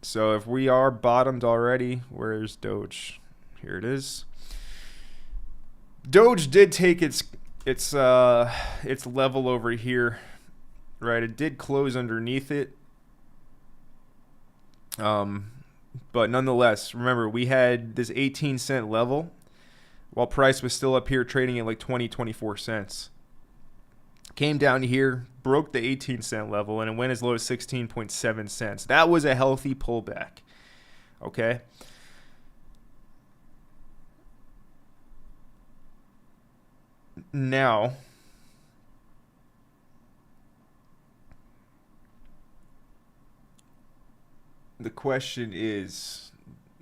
So if we are bottomed already, where's Doge? Here it is. Doge did take its level over here, right? It did close underneath it. But nonetheless, remember we had this 18-cent level while price was still up here trading at like 24 cents. Came down here, broke the 18-cent level, and it went as low as 16.7 cents. That was a healthy pullback. Okay? Now, the question is,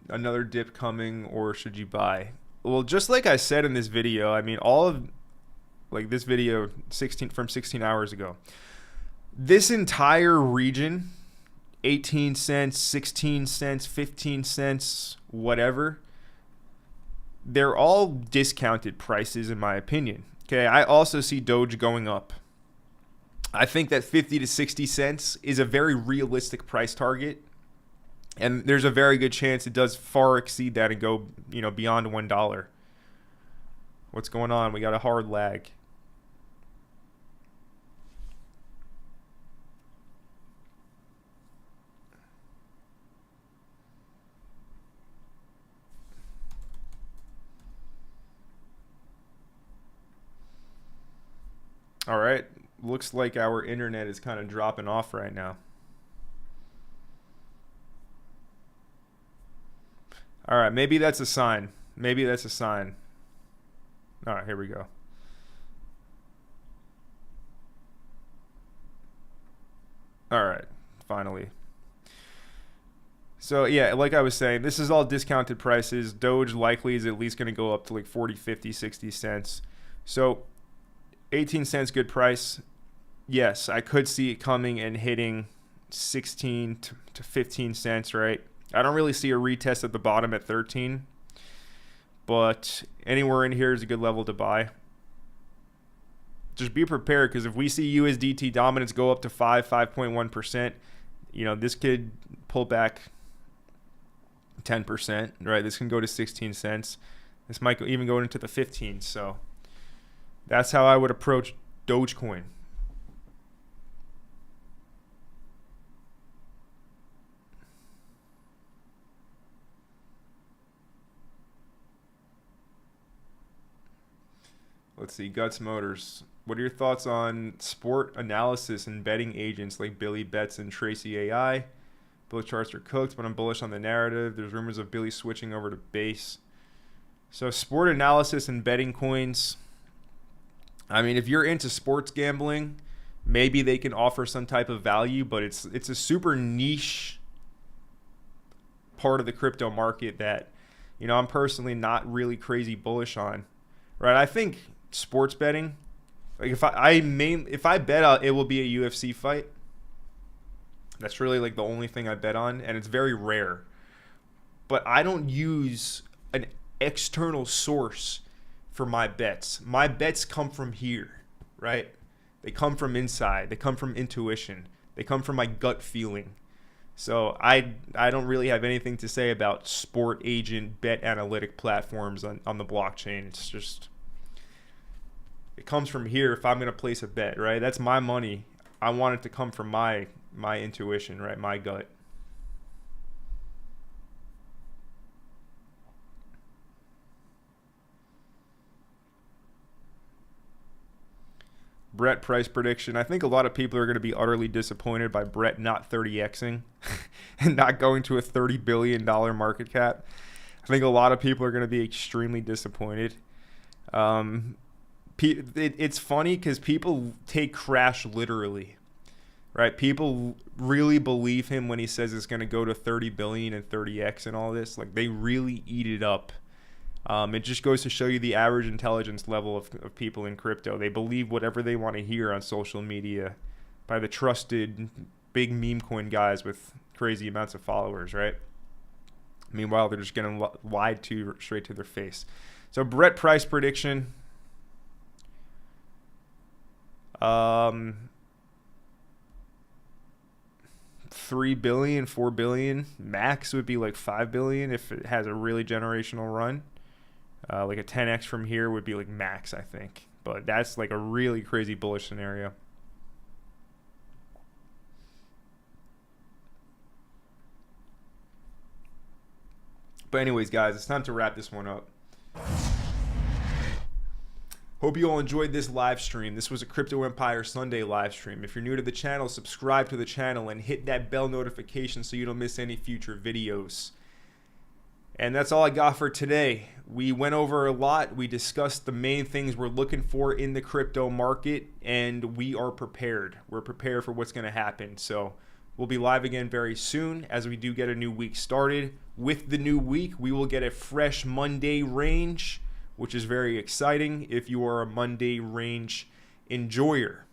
another dip coming or should you buy? Well, just like I said in this video, I mean, all of like this video 16 hours ago, this entire region, 18 cents, 16 cents, 15 cents, whatever, they're all discounted prices in my opinion. Okay, I also see Doge going up. I think that 50 to 60 cents is a very realistic price target, and there's a very good chance it does far exceed that and go, beyond $1. What's going on? We got a hard lag. All right, looks like our internet is kind of dropping off right now. All right, maybe that's a sign. Maybe that's a sign. All right, here we go. All right, finally. So yeah, like I was saying, this is all discounted prices. Doge likely is at least going to go up to like 40, 50, 60 cents. So 18 cents, good price. Yes, I could see it coming and hitting 16 to 15 cents, right? I don't really see a retest at the bottom at 13, but anywhere in here is a good level to buy. Just be prepared, because if we see USDT dominance go up to 5.1%, this could pull back 10%, right? This can go to 16 cents. This might even go into the 15s. So that's how I would approach Dogecoin. Let's see, Guts Motors. What are your thoughts on sport analysis and betting agents like Billy Betts and Tracy AI? Both charts are cooked, but I'm bullish on the narrative. There's rumors of Billy switching over to base. So sport analysis and betting coins. I mean, if you're into sports gambling, maybe they can offer some type of value, but it's a super niche part of the crypto market that, I'm personally not really crazy bullish on. Right? I think sports betting, like if I bet out, it will be a UFC fight. That's really like the only thing I bet on, and it's very rare. But I don't use an external source for my bets. My bets come from here, right? They come from inside. They come from intuition. They come from my gut feeling. So I don't really have anything to say about sport agent bet analytic platforms on the blockchain. It's just, it comes from here if I'm going to place a bet, right? That's my money. I want it to come from my intuition, right? My gut. Brett price prediction. I think a lot of people are going to be utterly disappointed by Brett not 30xing and not going to a $30 billion market cap. I think a lot of people are going to be extremely disappointed. It's funny because people take Crash literally, right? People really believe him when he says it's going to go to 30 billion and 30x and all this. Like, they really eat it up. It just goes to show you the average intelligence level of people in crypto. They believe whatever they want to hear on social media by the trusted big meme coin guys with crazy amounts of followers, right? Meanwhile, they're just getting lied to straight to their face. So Brett price prediction. 3 billion, 4 billion. Max would be like 5 billion if it has a really generational run. Like a 10x from here would be like max, I think. But that's like a really crazy bullish scenario. But anyways, guys, it's time to wrap this one up. Hope you all enjoyed this live stream. This was a Crypto Empire Sunday live stream. If you're new to the channel, subscribe to the channel and hit that bell notification so you don't miss any future videos. And that's all I got for today. We went over a lot. We discussed the main things we're looking for in the crypto market, and we are prepared. We're prepared for what's going to happen. So we'll be live again very soon as we do get a new week started. With the new week, we will get a fresh Monday range, which is very exciting if you are a Monday range enjoyer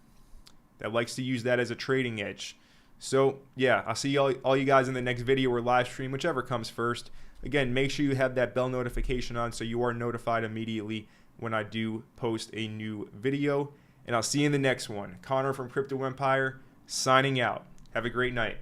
that likes to use that as a trading edge. So yeah, I'll see all you guys in the next video or live stream, whichever comes first. Again, make sure you have that bell notification on so you are notified immediately when I do post a new video. And I'll see you in the next one. Connor from Crypto Empire signing out. Have a great night.